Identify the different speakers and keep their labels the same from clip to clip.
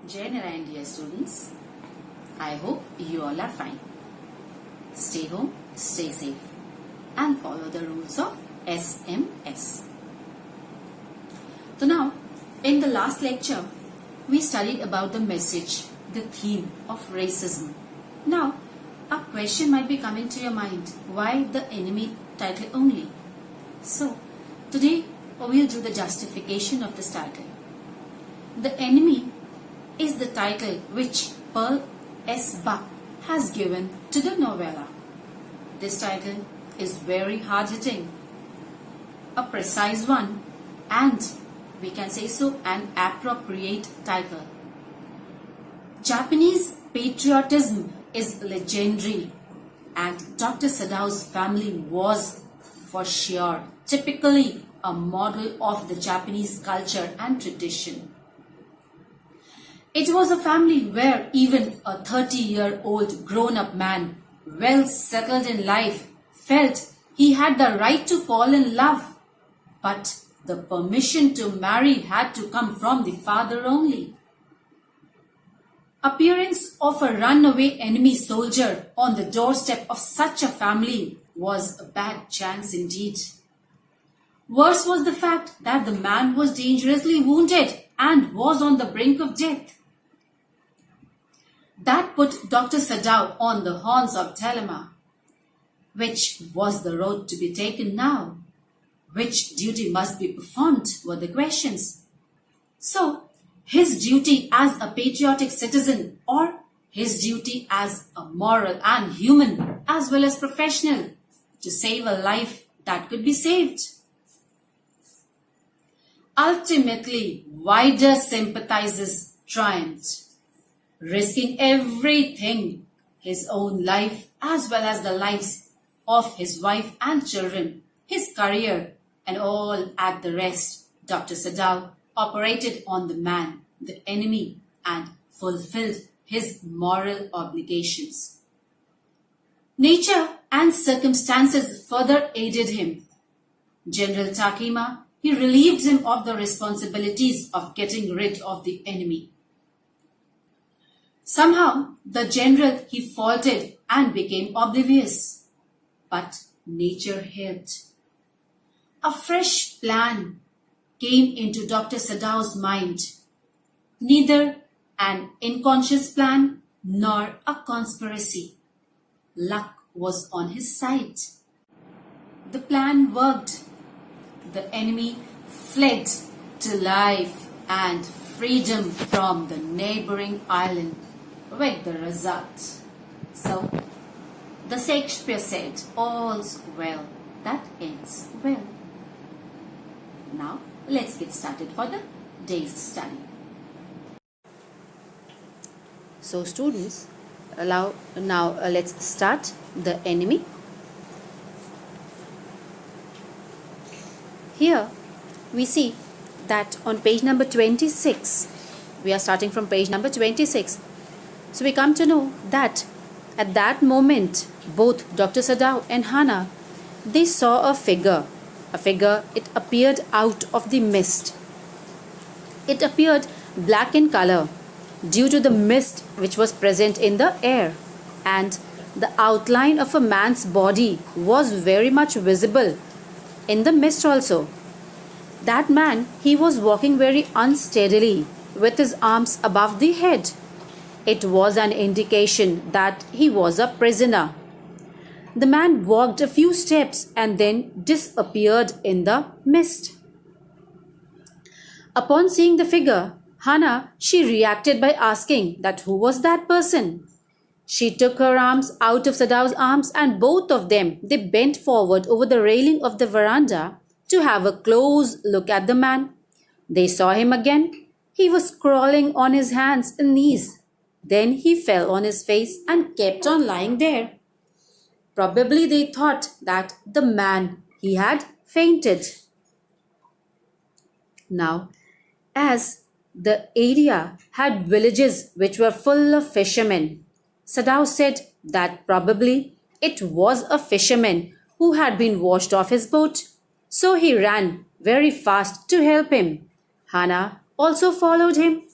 Speaker 1: Jai Narayan, dear students. I hope you all are fine. Stay home, stay safe, and follow the rules of SMS. So now, in the last lecture, we studied about the message, the theme of racism. Now, a question might be coming to your mind. Why the enemy title only? So, today we'll do the justification of this title. The enemy is the title which Pearl S. Buck has given to the novella. This title is very hard-hitting, a precise one, and we can say so an appropriate title. Japanese patriotism is legendary, and Dr. Sadao's family was for sure typically a model of the Japanese culture and tradition. It was a family where even a 30-year-old grown-up man, well settled in life, felt he had the right to fall in love. But the permission to marry had to come from the father only. Appearance of a runaway enemy soldier on the doorstep of such a family was a bad chance indeed. Worse was the fact that the man was dangerously wounded and was on the brink of death. That put Dr. Sadao on the horns of Telema. Which was the road to be taken now? Which duty must be performed were the questions. So, his duty as a patriotic citizen or his duty as a moral and human as well as professional to save a life that could be saved. Ultimately, wider sympathizers triumphed. Risking everything, his own life as well as the lives of his wife and children, his career and all at the rest, Dr. Sadao operated on the man, the enemy, and fulfilled his moral obligations. Nature and circumstances further aided him. General Takema, he relieved him of the responsibilities of getting rid of the enemy. Somehow, the general he faltered and became oblivious. But nature helped. A fresh plan came into Dr. Sadao's mind. Neither an unconscious plan nor a conspiracy. Luck was on his side. The plan worked. The enemy fled to life and freedom from the neighboring island with the result. So, the Shakespeare said, all's well that ends well. Now, let's get started for the day's study. So, students, let's start the enemy. Here, we see that on page number 26, we are starting from page number 26. So we come to know that at that moment, both Dr. Sadao and Hana, they saw a figure. It appeared out of the mist. It appeared black in color due to the mist which was present in the air, and the outline of a man's body was very much visible in the mist also. That man, he was walking very unsteadily with his arms above the head. It was an indication that he was a prisoner. The man walked a few steps and then disappeared in the mist. Upon seeing the figure, Hana, she reacted by asking that who was that person. She took her arms out of Sadao's arms and both of them, they bent forward over the railing of the veranda to have a close look at the man. They saw him again. He was crawling on his hands and knees. Then he fell on his face and kept on lying there. Probably they thought that the man, he had fainted. Now, as the area had villages which were full of fishermen, Sadao said that probably it was a fisherman who had been washed off his boat. So he ran very fast to help him. Hana also followed him.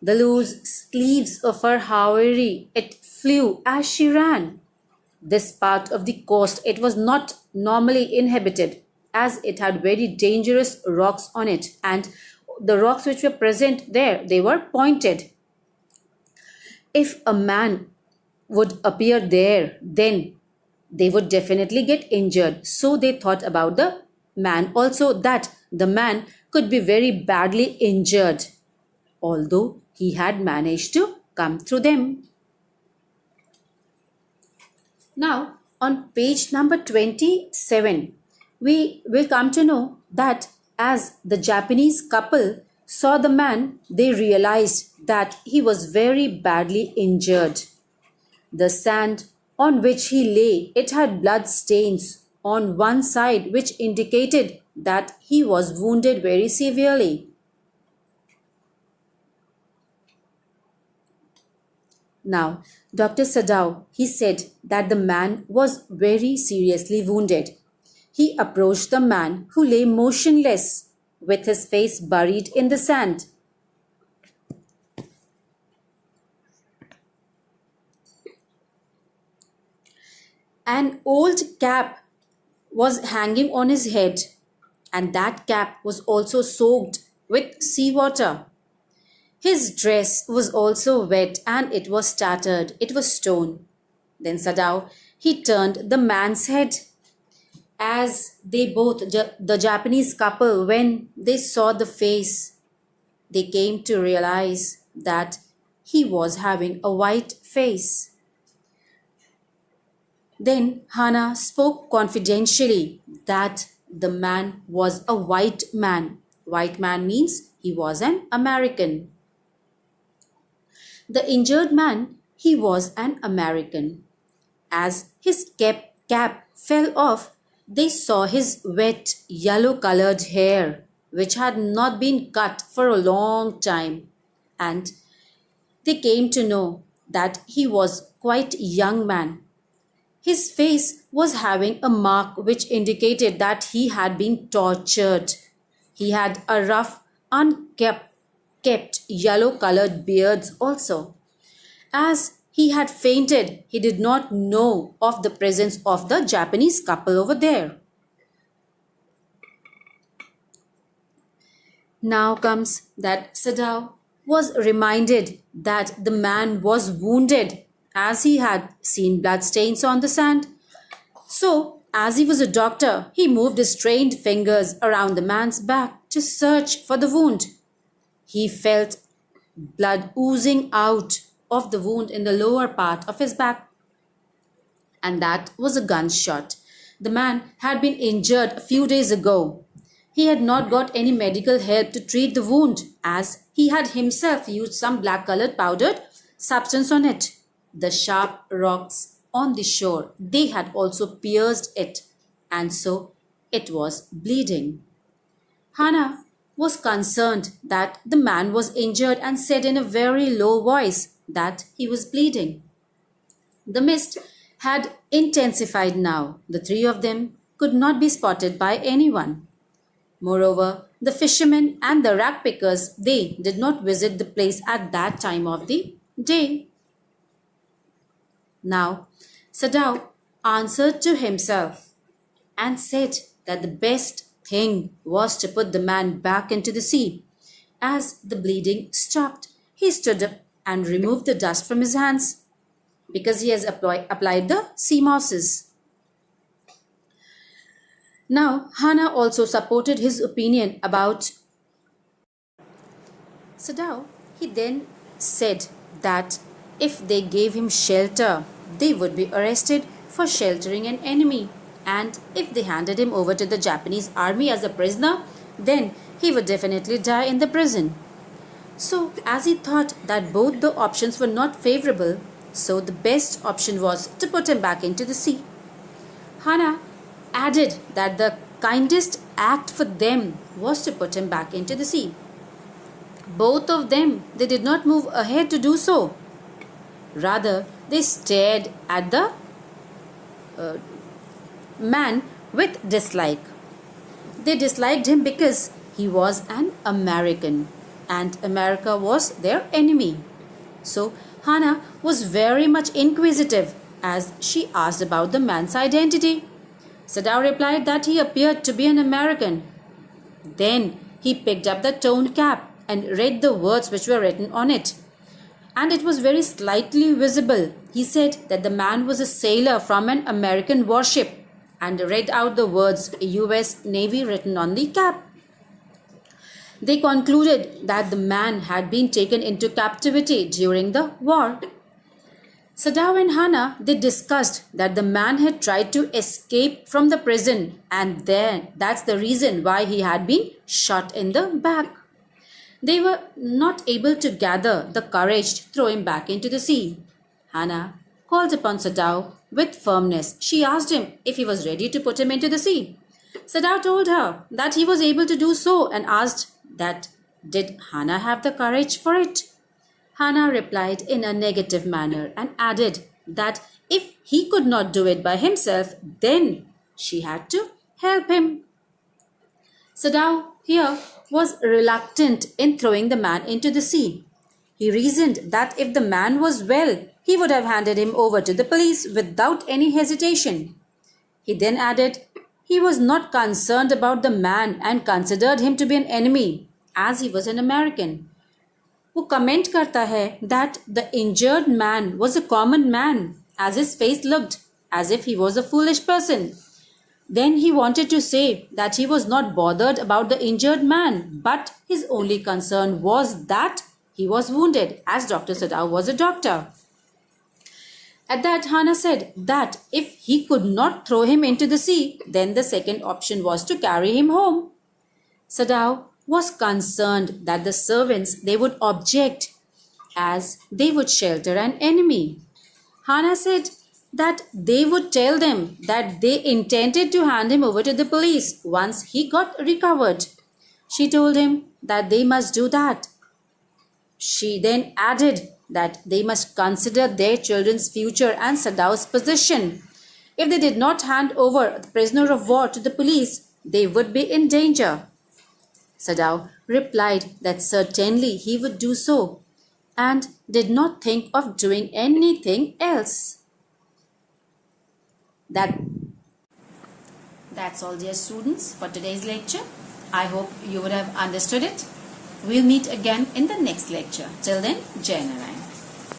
Speaker 1: The loose sleeves of her Haori, it flew as she ran. This part of the coast, it was not normally inhabited, as it had very dangerous rocks on it, and the rocks which were present there, they were pointed. If a man would appear there, then they would definitely get injured. So they thought about the man also, that the man could be very badly injured, although he had managed to come through them. Now, on page number 27, we will come to know that as the Japanese couple saw the man, they realized that he was very badly injured. The sand on which he lay, it had blood stains on one side, which indicated that he was wounded very severely. Now, Dr. Sadao, he said that the man was very seriously wounded. He approached the man who lay motionless with his face buried in the sand. An old cap was hanging on his head, and that cap was also soaked with seawater. His dress was also wet and it was tattered, it was torn. Then Sadao, he turned the man's head. As they both, the Japanese couple, when they saw the face, they came to realize that he was having a white face. Then Hana spoke confidentially that the man was a white man. White man means he was an American. The injured man, he was an American. As his cap fell off, they saw his wet yellow-colored hair, which had not been cut for a long time, and they came to know that he was quite a young man. His face was having a mark which indicated that he had been tortured. He had a rough, unkempt yellow-colored beard also. As he had fainted, he did not know of the presence of the Japanese couple over there. Now comes that Sadao was reminded that the man was wounded, as he had seen bloodstains on the sand. So, as he was a doctor, he moved his trained fingers around the man's back to search for the wound. He felt blood oozing out of the wound in the lower part of his back, and that was a gunshot. The man had been injured a few days ago. He had not got any medical help to treat the wound, as he had himself used some black-colored powdered substance on it. The sharp rocks on the shore, they had also pierced it, and so it was bleeding. Hana was concerned that the man was injured and said in a very low voice that he was bleeding. The mist had intensified now. The three of them could not be spotted by anyone. Moreover, the fishermen and the rag pickers, they did not visit the place at that time of the day. Now, Sadao answered to himself and said that the best thing was to put the man back into the sea. As the bleeding stopped, he stood up and removed the dust from his hands, because he has applied the sea mosses. Now, Hana also supported his opinion about Sadao. He then said that if they gave him shelter, they would be arrested for sheltering an enemy, and if they handed him over to the Japanese army as a prisoner, then he would definitely die in the prison. So, as he thought that both the options were not favorable, so the best option was to put him back into the sea. Hana added that the kindest act for them was to put him back into the sea. Both of them, they did not move ahead to do so. Rather, they stared at the man with dislike. They disliked him because he was an American. and America was their enemy. So Hannah was very much inquisitive as she asked about the man's identity. Sadao replied that he appeared to be an American. Then he picked up the torn cap and read the words which were written on it. And it was very slightly visible. He said that the man was a sailor from an American warship and read out the words US Navy written on the cap. They concluded that the man had been taken into captivity during the war. Sadao and Hannah, they discussed that the man had tried to escape from the prison and then that's the reason why he had been shot in the back. They were not able to gather the courage to throw him back into the sea. Hannah called upon Sadao with firmness. She asked him if he was ready to put him into the sea. Sadao told her that he was able to do so and asked that did Hannah have the courage for it? Hannah replied in a negative manner and added that if he could not do it by himself, then she had to help him. Sadao here was reluctant in throwing the man into the sea. He reasoned that if the man was well, he would have handed him over to the police without any hesitation. He then added he was not concerned about the man and considered him to be an enemy as he was an American. वो comment करता है that the injured man was a common man as his face looked as if he was a foolish person. Then he wanted to say that he was not bothered about the injured man, but his only concern was that he was wounded as Dr. Sadao was a doctor. At that, Hannah said that if he could not throw him into the sea, then the second option was to carry him home. Sadao was concerned that the servants, they would object as they would shelter an enemy. Hannah said that they would tell them that they intended to hand him over to the police once he got recovered. She told him that they must do that. She then added that they must consider their children's future and Sadao's position. If they did not hand over the prisoner of war to the police, they would be in danger. Sadao replied that certainly he would do so and did not think of doing anything else. That's all, dear students, for today's lecture. I hope you would have understood it. We'll meet again in the next lecture. Till then, Jai Narayan.